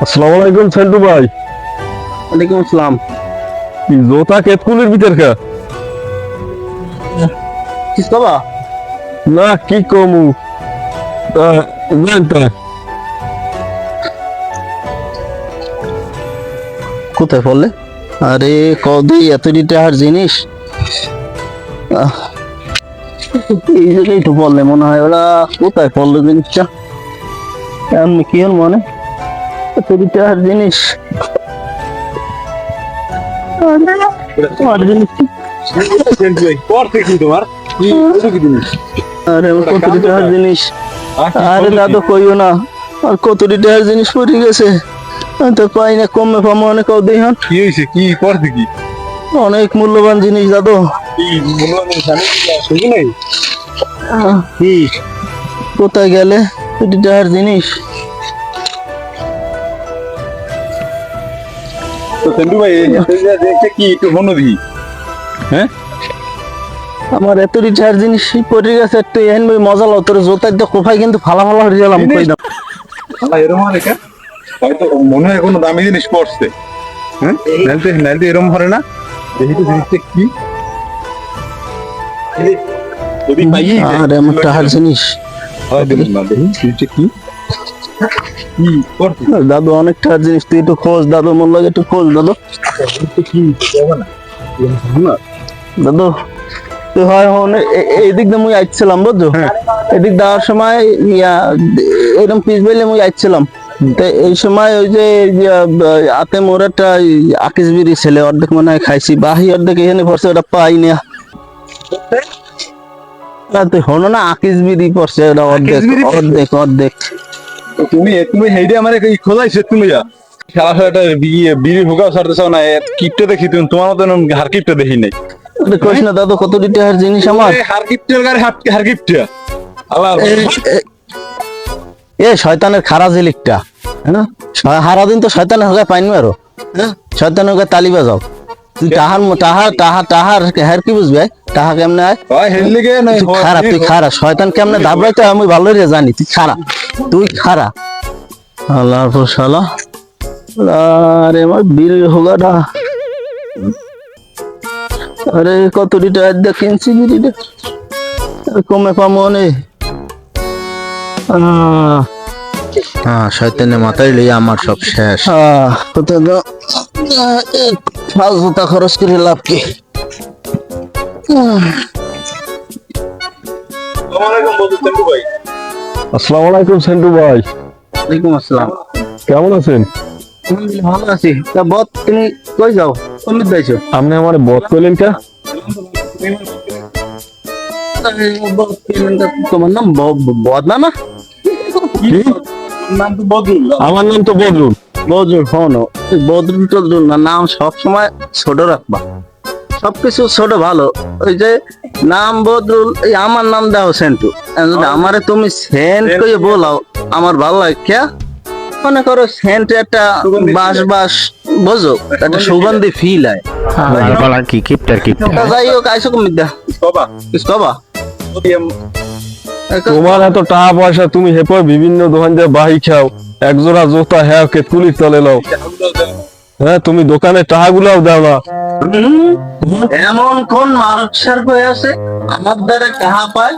আসসালামু আলাইকুম সেন্টু ভাই। ওয়ালাইকুম আসসালাম। কি জোতা কেতকুলির ভিতর কা? কিস বাবা? না কি কমু জানতা কোথায় পড়লে? আরে কদি এত টাকার জিনিস এই জায়গায় তো পড়লে মনে হয়। ওরা কোথায় পড়লো জিনিসটা? এমনি কি হল মনে? এত টাকার জিনিস আরে আমার কত টাকার জিনিস। আরে দাদু কইও না, আর কত টাকার জিনিস পড়ে গেছে। আমি তো পাই না, কমে পামো অনেক দেখান। কি হইছে? কি করতে কি? অনেক মূল্যবান জিনিস দাদু। কি মূল্যবান জিনিস আমি শুনি নাই। কি কোথায় গেলে কোটি টাকার জিনিস? তো সেন্টু ভাই দেখতে কি একটু মনে দিই। হ্যাঁ আমার এত টাকার জিনিস পড়ে গেছে, একটু এহেন ভাই মজা লাও। তোর জোতার তো কোফাই কিন্তু ফালা ফালা হয়ে গেলাম। কই দাম এরকম আর এটা হয়তো মনে হয় কোনো দামি জিনিস পড়ছে। হ্যাঁ নাইতে নাইতে এরকম ভরে না। দেখি তো জিনিসটা কি। যদি পাই আরে আমার টাকার জিনিস হয় দেখুন না, দেখি জিনিসটা কি কি করতে দাদু, অনেক টাকার জিনিস। তুই একটু খোঁজ দাদু, মন লাগে একটু খোঁজ দাদু। কি হবে না না দাদু তুই হয় এইদিক দিয়ে মুই আইছিলাম বুঝছো। এদিক দেওয়ার সময় এরকম পিস বেলে মুই আইছিলাম। তো এই সময় ওই যে আতে মোর একটা আকিস বিড়ি ছেলে অর্ধেক মনে হয় খাইছি, বাহি অর্ধেক এখানে পড়ছে, ওটা পাই না। তুই হনো না, আকিস বিড়ি পড়ছে ওটা অর্ধেক অর্ধেক অর্ধেক। তুমি তুমি হেইডে আমারে কি খোঁজাইছো তুমি যা খেলা খেলাটা বিড়ি ভোগাও ছাড়তে চাও না। কিপটা দেখি তুমি, তোমার মতন হার কিপটা দেখি নাই। কইস না দাদু, কত টাকার জিনিস আমার। হার কিপটার গাড়ি হার কিপটা আল্লাহ এ শয়তানের খারা জিলিকটা, হ্যাঁ হারা দিন তো শয়তানের হোগায় পাইনি আরো। হ্যাঁ শয়তানের হোগায় তালি বাজাও। তুই তাহার তাহার তাহার তাহার হের কি বুঝবে? তাহা কেমনে আয়? ওই হেললিগে না তুই খারা, তুই খারা। শয়তান কেমনে দাবড়াইতে আমি ভালো রে জানি। তুই খারা, তুই খারা। আল্লাহর পর শালা। আরে আমার বীর হোগাটা। আরে কত টাকা দিয়ে কিনছি বিড়িটা, কমে পামো নে। শয়তানের মাথায় লইয়া আমার সব শেষ। ফালতুটা খরচ করে লাভ কি? আসসালামু আলাইকুম সেন্টু ভাই। ওয়ালাইকুম আসসালাম। কেমন আছেন? আলহামদুলিল্লাহ ভালো আছি। তা বত তুমি কই যাও? কমিত যাইছো? আপনি আমার বধ করলেন কা? তোমার নাম বদনা না? কি নাম তো বদরুল? আমার নাম তো বদরুল। বদরুল হনো, বদরুল টদরুল না, নাম সবসময় ছোট রাখবা। সবকিছু ছোট ভালো। ওই যে নাম বদরুল, এই আমার নাম দাও সেন্টু। যদি আমারে তুমি সেন্ট কইয়ে বলাও আমার ভালো লাগে। কে মনে করো সেন্ট একটা বাস বাস, বুঝো, একটা সুগন্ধি ফিল হয়। কি কিপটার কিপটা। তা যাই হোক, আইসো কমিত দা বাবা কবা। তোমার এত টাকা পয়সা, তুমি হেপর বিভিন্ন দোকান দিয়ে বাহি খাও, একজোড়া জোতা হ্যাঁ কেতকুলি চলে নাও। হ্যাঁ তুমি দোকানে টাকা গুলাও দাও না। এমন কোন মানুষের কই আছে আমার দ্বারা টাকা পায়?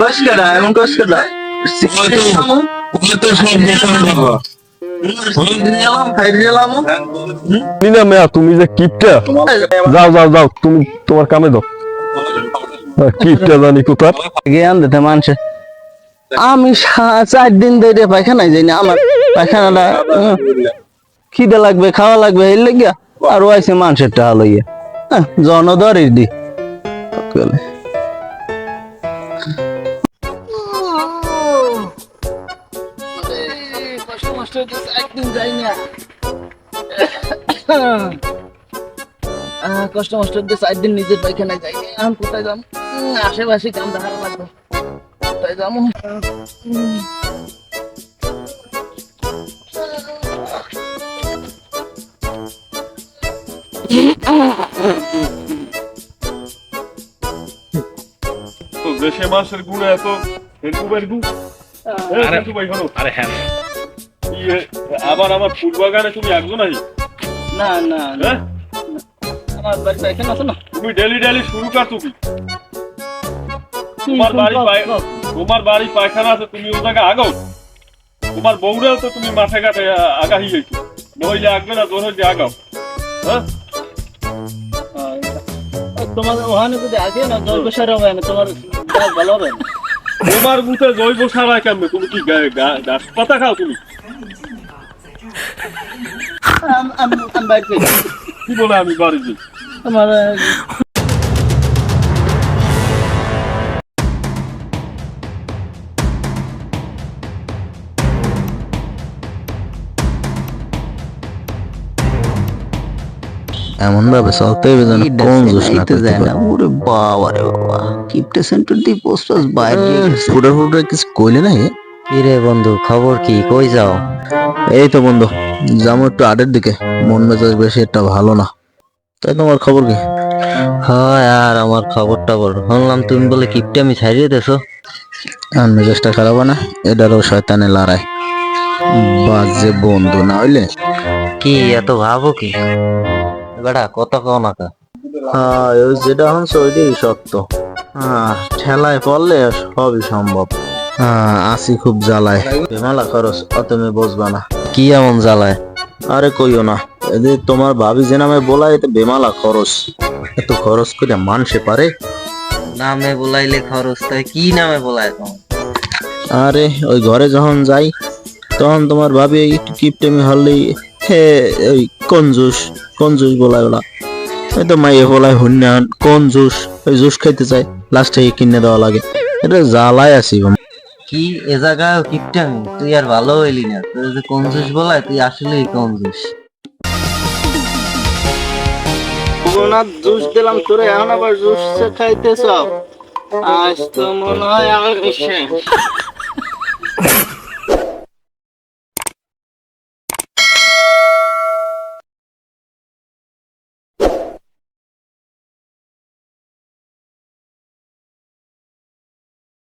কস কেডা এমন কস কেডা? তুমি যে কিপটা, যাও যাও যাও, তুমি তোমার কামে দাও। কিপটা জানি কোথার। জ্ঞান দিতে মানুষে। আমি 4 দিন ধরে পায়খানায় যাই না। আমার পায়খানাটা খিদে লাগবে, খাওয়া লাগবে, এই লাগিয়া আর ওইছে মানুষের টাকা লইয়া। জনদরের দি কষ্ট মষ্ট 4 দিন নিজের পায়খানায় যাই। এখন কোথায় যাম? আশেপাশে কাম দেখা লাগবে। কোথায় যাবো? দেশে মাসের গুড়ে এত হেলকু বেরকু। আরে ভাই হলো, আরে হ্যাঁ আবার আমার ফুল বাগানে তুমি একজন আহি না না না, হ্যাঁ আমার বাড়ি পায়খানা আছে না। তুমি ডেলি শুরু কর তুমি তোমার বাড়ি পায়খানা আছে, তুমি ও জায়গায় আগাও। তোমার বউরাও তো তুমি মাঠে ঘাটে আগাহি গেছো, নইলে আগবে না, তোর হচ্ছে আগাও। হ্যাঁ তোমার ওখানে যদি আগে না জৈব সার হবে না, তোমার গাছ ভালো হবে না। তোমার মুখে জৈব সার হয় কেমনে? তুমি কি গাছ পাতা খাও তুমি? আমি বাড়িতে কি বলে আমি বাড়ি যাই? তোমার এমন ভাবে চলতে হবে যেন কোন জোশ না করতে পারে। ওরে বাবা রে বাবা, কিপটে সেন্টার দিয়ে পোস্ট বাইরে ফুটে কিছু কইলে না হে? কি রে বন্ধু, খবর কি? কই যাও? এই তো বন্ধু, যাবো একটু আডের দিকে, মন মেজাজ বেশি একটা ভালো না। তাই তোমার খবর কি? হয় আর আমার খবর টবর শুনলাম তুমি বলে কিপটে আমি ছাড়িয়ে দেছো। আর মেজাজটা খারাপ হয় না, এটারও শয়তানে লড়াই। বাজে বন্ধু না হইলে কি এত ভাবো কি? বেটা কত কও না কা? হ্যাঁ, ওই যেটা হচ্ছে ওইটাই সত্য। ঠেলায় পড়লে সবই সম্ভব। আসি খুব জ্বালায়, মেলা খরচ তুমি বুঝবা না। কি এমন জ্বালায়? আরে কইও না, এদের তোমার ভাবি যে নামে বলা এতে বেমালা খরচ। এত খরচ করে মানুষে পারে? নামে বলাইলে খরচ, তাই কি নামে বলায় তোমার? আরে ওই ঘরে যখন যাই তখন তোমার ভাবি একটু কিপটেমি হলেই হে ওই কঞ্জুস বলায় ওলা। এই তো মাইয়ে বলায় হুন্যান কঞ্জুস, ওই জুস খাইতে চাই, লাস্টে কিনে দেওয়া লাগে। এটা জ্বালায় আছি। কি এ জায়গায় কিপটে আমি? তুই আর ভালো হইলি না, তুই যে কঞ্জুস বলায় তুই আসলেই কঞ্জুস। জুস দিলাম তোরে, এখন আবার জুস খাইতেছ? আজ তো মনে হয় আমার শেষ।